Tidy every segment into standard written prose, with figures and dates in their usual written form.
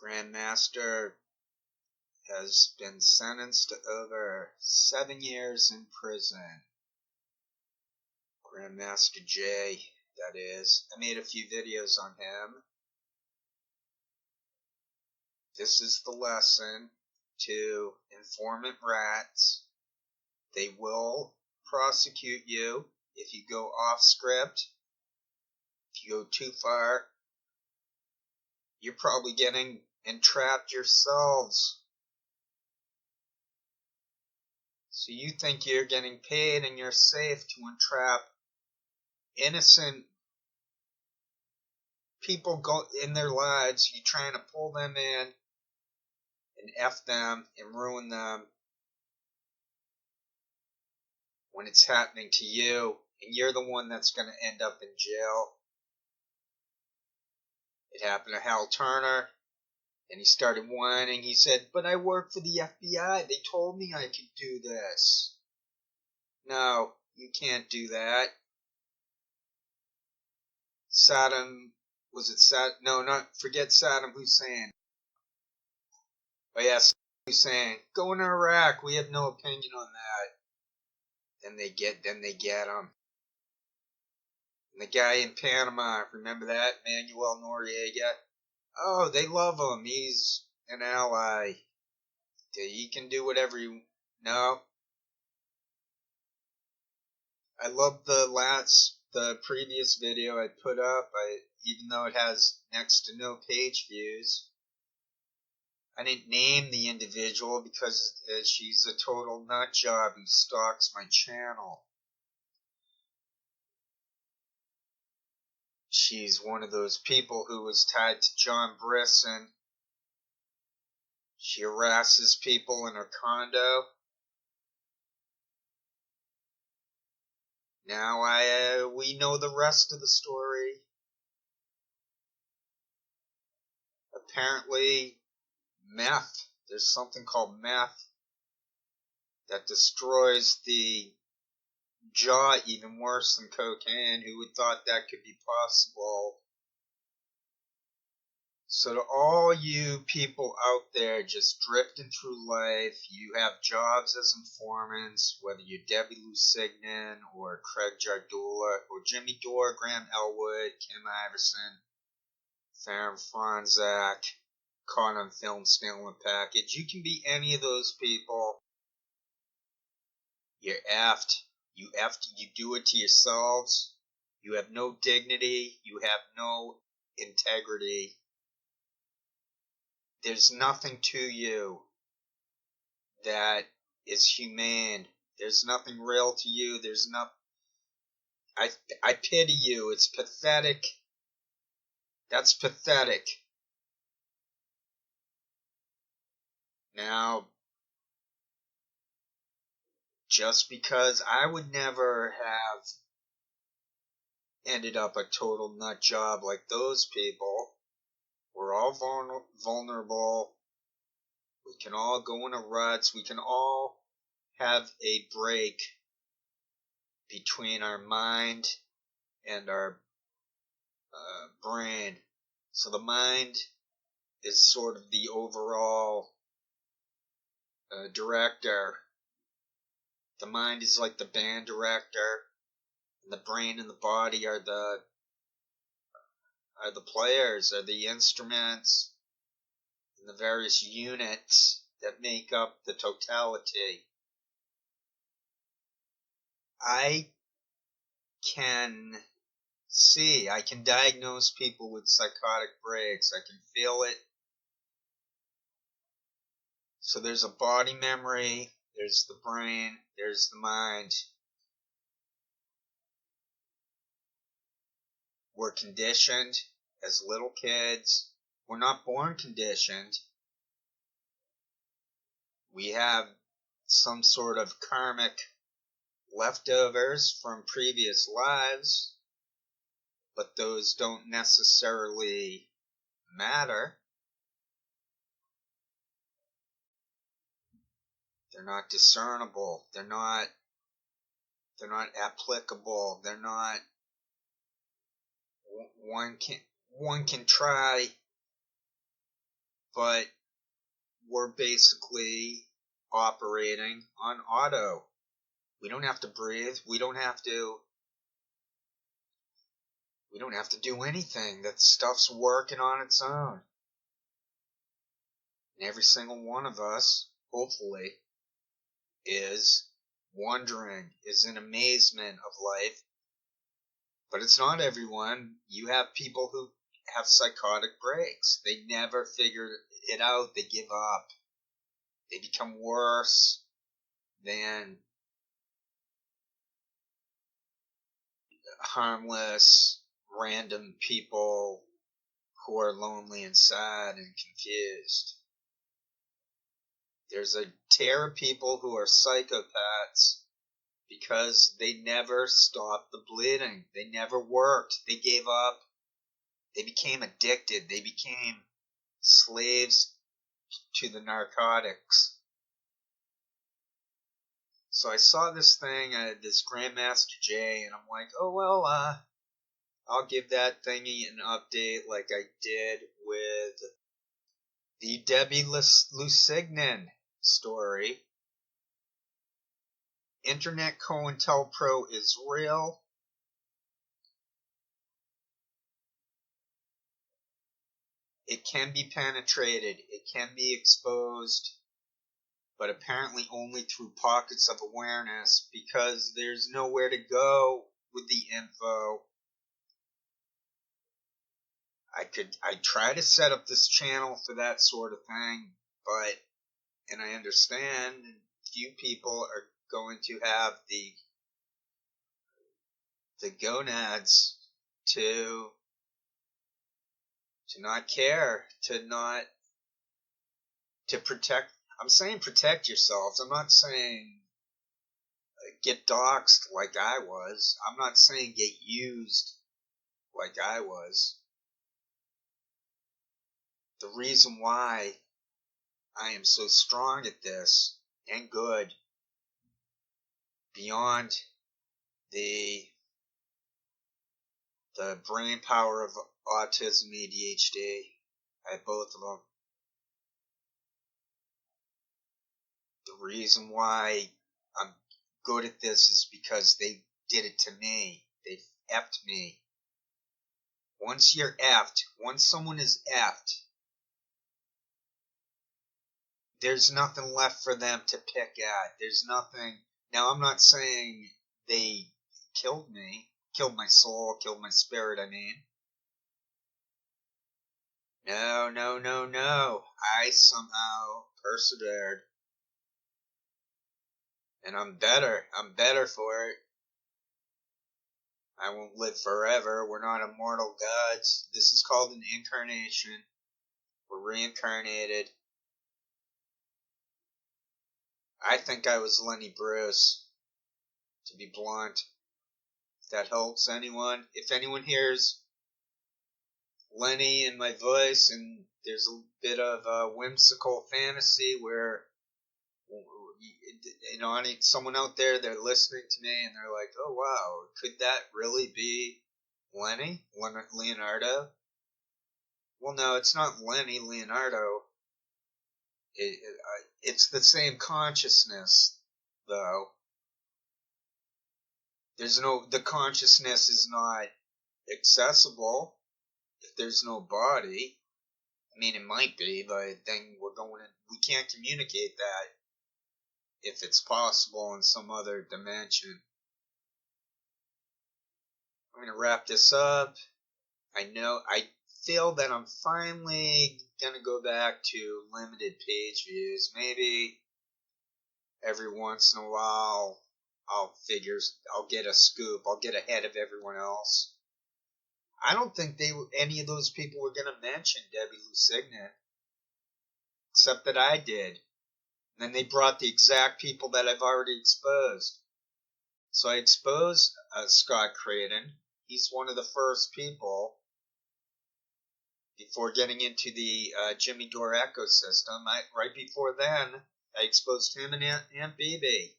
Grandmaster has been sentenced to over 7 years in prison. Grandmaster J, that is. I made a few videos on him. This is the lesson to informant rats. They will prosecute you if you go off script. If you go too far, you're probably getting entrapped yourselves. So you think you're getting paid and you're safe to entrap innocent people go in their lives. You're trying to pull them in and F them and ruin them when it's happening to you, and you're the one that's going to end up in jail. It happened to Hal Turner, and he started whining. He said, "But I work for the FBI. They told me I could do this." No, you can't do that. Saddam, forget Saddam Hussein. Oh yes, Hussein, go into Iraq. We have no opinion on that. Then they get him. And the guy in Panama, remember that? Manuel Noriega? Oh, they love him. He's an ally. He can do whatever you... No. I love the previous video I put up. Even though it has next to no page views. I didn't name the individual because she's a total nut job who stalks my channel. She's one of those people who was tied to John Brisson. She harasses people in her condo. Now we know the rest of the story. Apparently, meth. There's something called meth that destroys the jaw even worse than cocaine. Who would thought that could be possible? So to all you people out there just drifting through life, you have jobs as informants, whether you're Debbie Lusignan or Craig Jardula or Jimmy Dore, Graham Elwood, Kim Iverson, Farron Franzak, caught on film stealing a package. You can be any of those people. You're effed. You do it to yourselves. You have no dignity. You have no integrity. There's nothing to you that is humane. There's nothing real to you. There's not. I pity you. It's pathetic. That's pathetic. Now, just because I would never have ended up a total nut job like those people. We're all vulnerable. We can all go into ruts. We can all have a break between our mind and our brain. So the mind is sort of the overall director. The mind is like the band director, and the brain and the body are the players, are the instruments, and the various units that make up the totality. I can diagnose people with psychotic breaks. I can feel it. So there's a body memory, there's the brain, there's the mind. We're conditioned as little kids. We're not born conditioned. We have some sort of karmic leftovers from previous lives, but those don't necessarily matter. They're not discernible. They're not applicable. They're not. One can try but we're basically operating on auto. We don't have to breathe. We don't have to do anything. That stuff's working on its own. And every single one of us, hopefully, is wondering, is in amazement of life. But it's not everyone. You have people who have psychotic breaks. They never figure it out. They give up. They become worse than harmless, random people who are lonely and sad and confused. There's a tier of people who are psychopaths because they never stopped the bleeding. They never worked. They gave up. They became addicted. They became slaves to the narcotics. So I saw this thing, this Grandmaster J, and I'm like, oh, well, I'll give that thingy an update like I did with the Debbie Lusignan story. Internet COINTELPRO is real. It can be penetrated. It can be exposed. But apparently only through pockets of awareness, because there's nowhere to go with the info. I try to set up this channel for that sort of thing, but, and I understand few people are going to have the gonads to not care, to protect. I'm saying protect yourselves. I'm not saying get doxxed like I was. I'm not saying get used like I was. The reason why I am so strong at this and good beyond the brain power of autism, ADHD, I have both of them. The reason why I'm good at this is because they did it to me. They effed me. Once you're effed, once someone is effed, there's nothing left for them to pick at. There's nothing. Now, I'm not saying they killed me, killed my soul, killed my spirit, I mean. No, no, no, no. I somehow persevered. And I'm better. I'm better for it. I won't live forever. We're not immortal gods. This is called an incarnation. We're reincarnated. I think I was Lenny Bruce, to be blunt. If that helps anyone. If anyone hears Lenny in my voice and there's a bit of a whimsical fantasy where, you know, someone out there, they're listening to me and they're like, oh wow, could that really be Lenny? Leonardo? Well, no, it's not Lenny Leonardo. It's the same consciousness, though. The consciousness is not accessible if there's no body. I mean, it might be, but then we can't communicate that if it's possible in some other dimension. I'm going to wrap this up. I feel that I'm finally going to go back to limited page views. Maybe every once in a while I'll get a scoop. I'll get ahead of everyone else. I don't think any of those people were going to mention Debbie Lusignan, except that I did. And then they brought the exact people that I've already exposed. So I exposed Scott Creighton. He's one of the first people before getting into the Jimmy Dore ecosystem. Right before then, I exposed him and Aunt Bebe.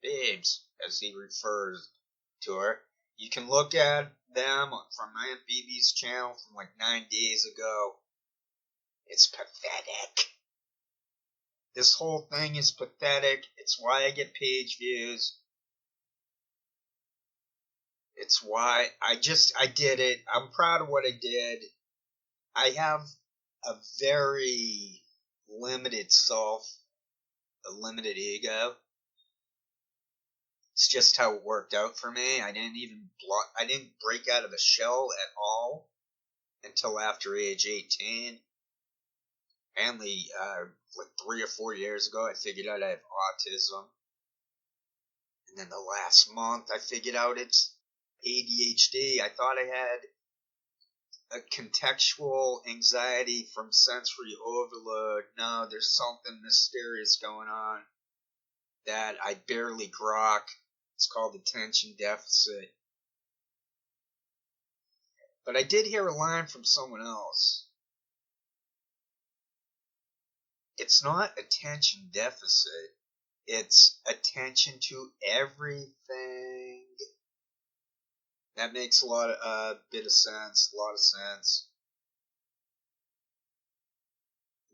Babes, as he refers to her. You can look at them from Aunt Bebe's channel from like 9 days ago. It's pathetic. This whole thing is pathetic. It's why I get page views. It's why I did it. I'm proud of what I did. I have a very limited self, a limited ego. It's just how it worked out for me. I didn't break out of the shell at all until after age 18. Only like 3 or 4 years ago, I figured out I have autism. And then the last month, I figured out it's ADHD. I thought I had a contextual anxiety from sensory overload. No, there's something mysterious going on that I barely grok. It's called attention deficit. But I did hear a line from someone else. It's not attention deficit. It's attention to everything. That makes a lot of bit of sense. A lot of sense.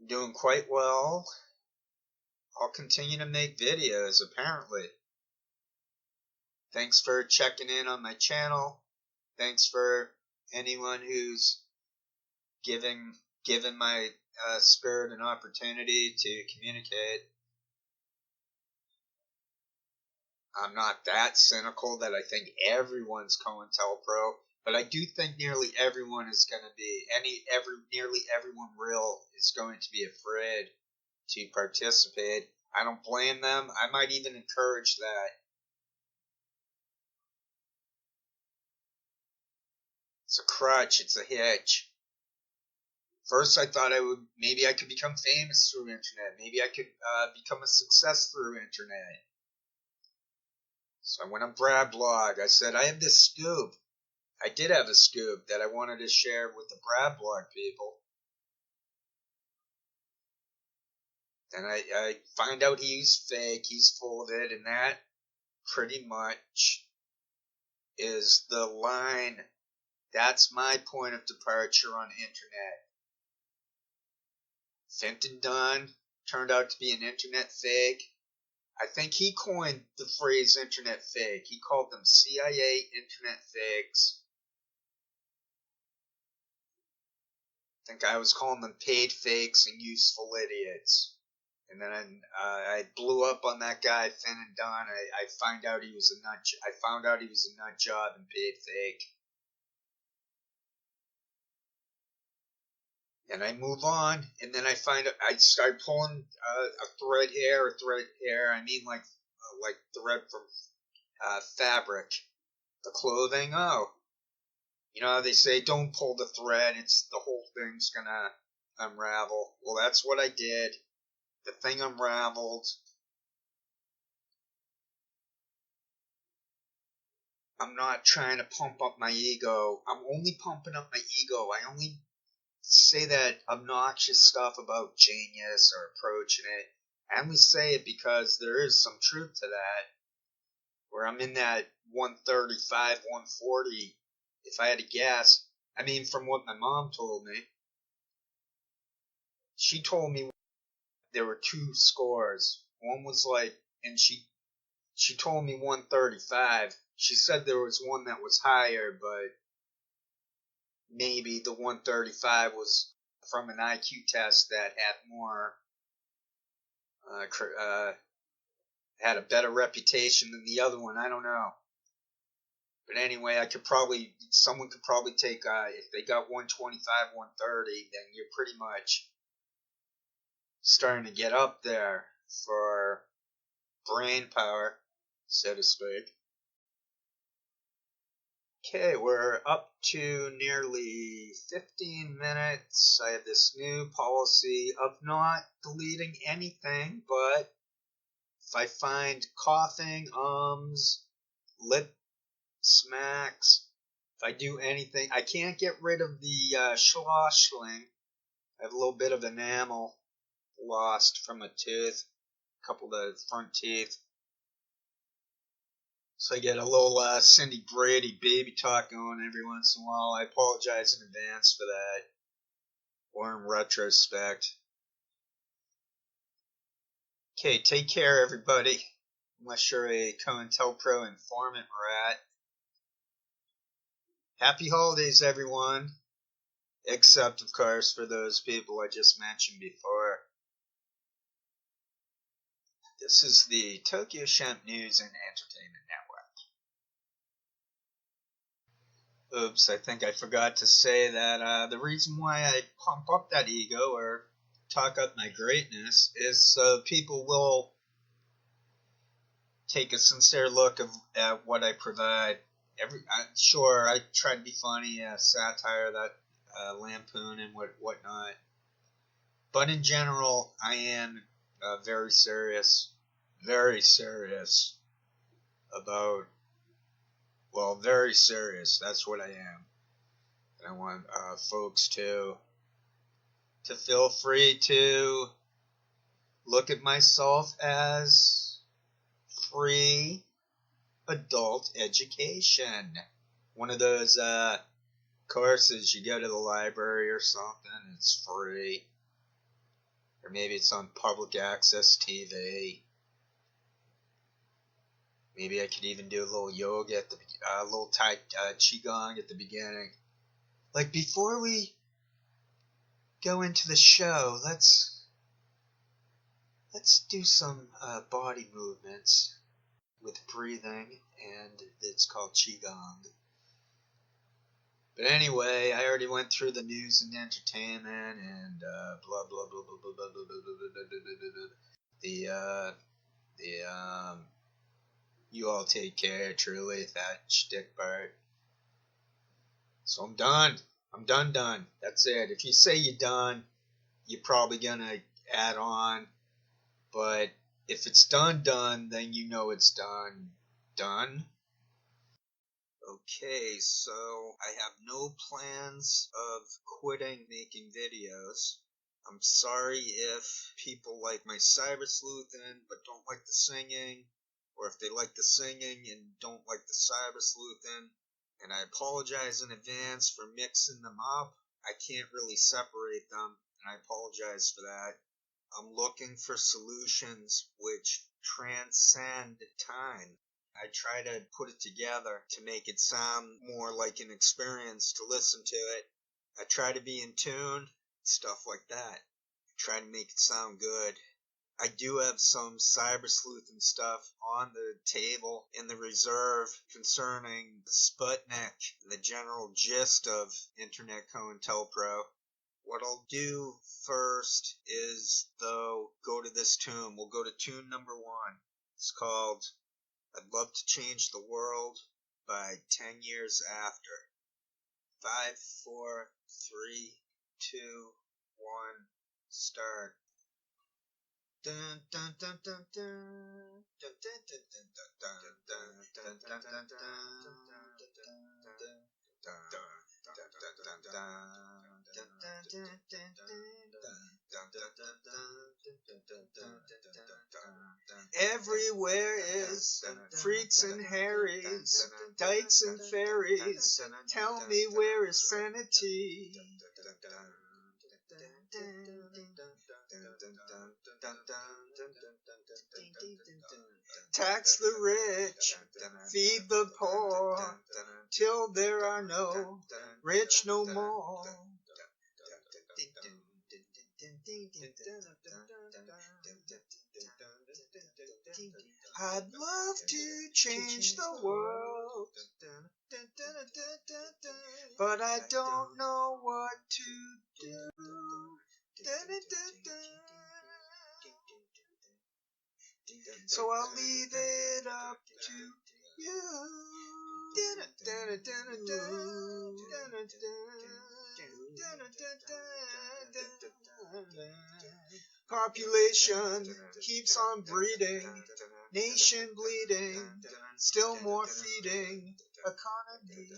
I'm doing quite well. I'll continue to make videos, apparently. Thanks for checking in on my channel. Thanks for anyone who's given my spirit an opportunity to communicate. I'm not that cynical that I think everyone's COINTELPRO, but I do think nearly everyone is going to be, nearly everyone real is going to be afraid to participate. I don't blame them. I might even encourage that. It's a crutch. It's a hitch. First, I thought maybe I could become famous through internet. Maybe I could become a success through internet. So I went on Brad Blog. I said, I have this scoop. I did have a scoop that I wanted to share with the Brad Blog people. And I find out he's fake, he's full of it, and that pretty much is the line. That's my point of departure on internet. Fenton Dunn turned out to be an internet fake. I think he coined the phrase internet fake. He called them CIA internet fakes. I think I was calling them paid fakes and useful idiots. And then I blew up on that guy, Fenton Dunn. I found out he was a nut job and paid fake. And I move on, and then I start pulling a thread here. I mean like thread from fabric, the clothing. Oh, you know how they say don't pull the thread; the whole thing's gonna unravel. Well, that's what I did. The thing unraveled. I'm not trying to pump up my ego. I'm only pumping up my ego. I only say that obnoxious stuff about genius or approaching it. I only say it because there is some truth to that. Where I'm in that 135, 140, if I had to guess. I mean, from what my mom told me. She told me there were 2 scores. One was like, and she told me 135. She said there was one that was higher, but maybe the 135 was from an IQ test that had more, had a better reputation than the other one. I don't know. But anyway, someone could probably take, if they got 125, 130, then you're pretty much starting to get up there for brain power, so to speak. Okay, we're up to nearly 15 minutes. I have this new policy of not deleting anything, but if I find coughing, lip smacks, if I do anything, I can't get rid of the schlossling. I have a little bit of enamel lost from a tooth, a couple of the front teeth. So I get a little Cindy Brady baby talk going every once in a while. I apologize in advance for that. or in retrospect. Okay, take care, everybody. Unless you're a COINTELPRO informant rat. Happy holidays, everyone. Except, of course, for those people I just mentioned before. This is the Tokyo Shemp News and Entertainment Network. Oops, I think I forgot to say that the reason why I pump up that ego or talk up my greatness is so people will take a sincere look at what I provide. Sure, I try to be funny, satire, that lampoon and whatnot. But in general, I am very serious about, well, very serious. That's what I am. And I want folks to feel free to look at myself as free adult education. One of those courses you go to the library or something, it's free. Or maybe it's on public access TV. Maybe I could even do a little yoga at the little qigong at the beginning. Like, before we go into the show, let's do some body movements with breathing, and it's called qigong. But anyway, I already went through the news and entertainment and blah blah blah blah blah blah blah blah blah. You all take care, truly, that shtick part. So I'm done. I'm done. That's it. If you say you're done, you're probably gonna add on. But if it's done, then you know it's done. Done? Okay, so I have no plans of quitting making videos. I'm sorry if people like my cyber sleuthing but don't like the singing, or if they like the singing and don't like the cyber sleuthing. And I apologize in advance for mixing them up. I can't really separate them, and I apologize for that. I'm looking for solutions which transcend time. I try to put it together to make it sound more like an experience to listen to it. I try to be in tune, stuff like that. I try to make it sound good. I do have some cyber sleuthing stuff on the table in the reserve concerning Sputnik, the general gist of Internet COINTELPRO. What I'll do first is, though, go to this tune. We'll go to tune number 1. It's called I'd Love to Change the World by 10 Years After. 5, 4, 3, 2, 1, start. Dun dun dun dun dun dun dun dun dun dun dun dun Everywhere is freaks and Harrys, dykes and fairies. Tell me, where is sanity? Tax the rich, feed the poor, till there are no rich no more. I'd love to change the world, but I don't know what to do. So I'll leave it up to you. Population keeps on breeding, nation bleeding, still more feeding, economy.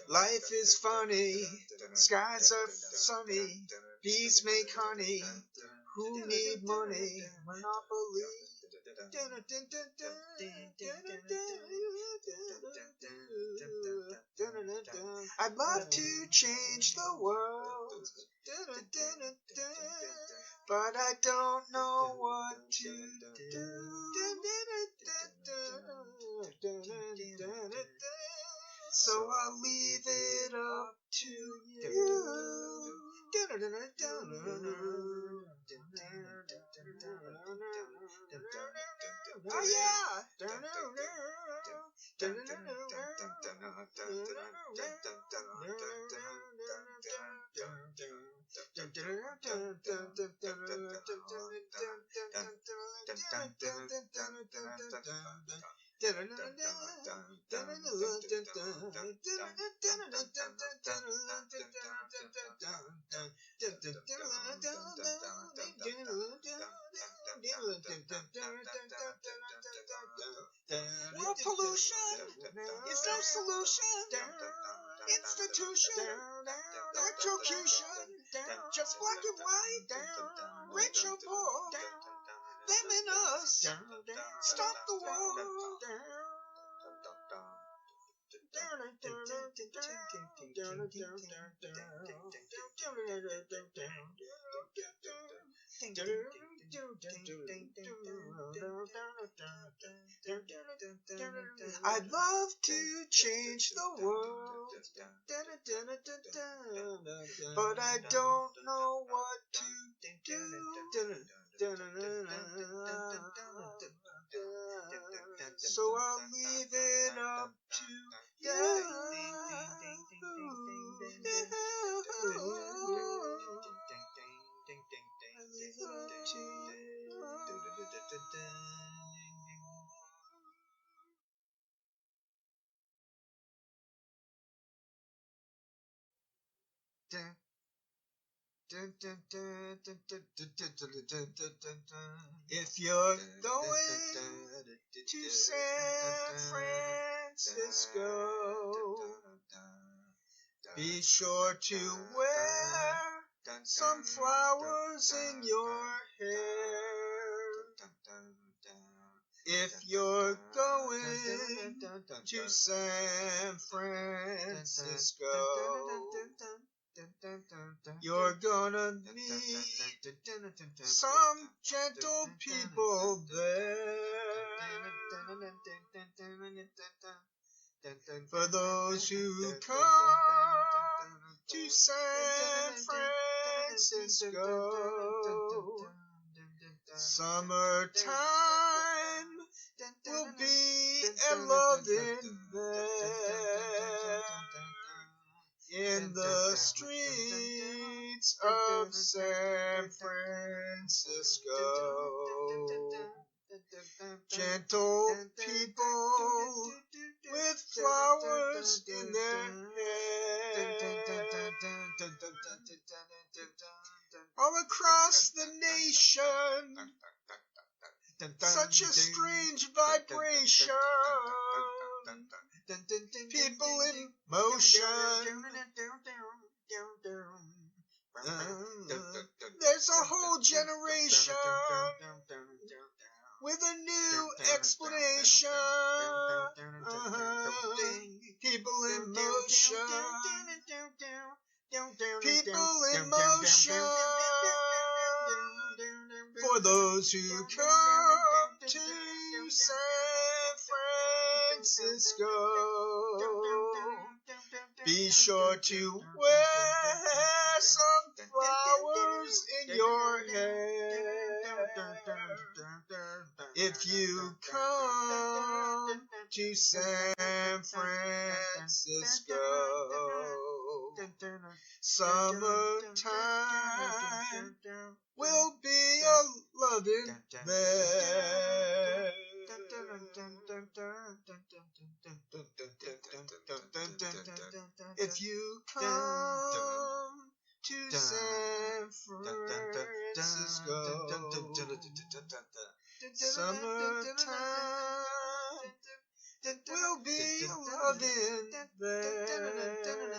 Life is funny, skies are sunny, bees make honey, who need money, monopoly. I'd love to change the world, but I don't know what to do. So I'll leave it up to you. Oh yeah! World pollution is no solution. Institution, electrocution, just black and white, rich or poor, them and us, stop the war. I'd love to change the world, but I don't know what to do. So I'll leave it up to you. If you're going to San Francisco, be sure to wear some flowers in your hair. If you're going to San Francisco, you're gonna meet some gentle people there. For those who come to San Francisco, summertime will be a loving there. In the streets of San Francisco, gentle people with flowers in their hair. All across the nation, such a strange vibration. People in motion. There's a whole generation with a new explanation. People in motion. People in motion. For those who come to San Francisco, be sure to wear some flowers in your hair. If you come to San Francisco, summertime will be a loving there. If you come to San Francisco, summertime will be a loving there.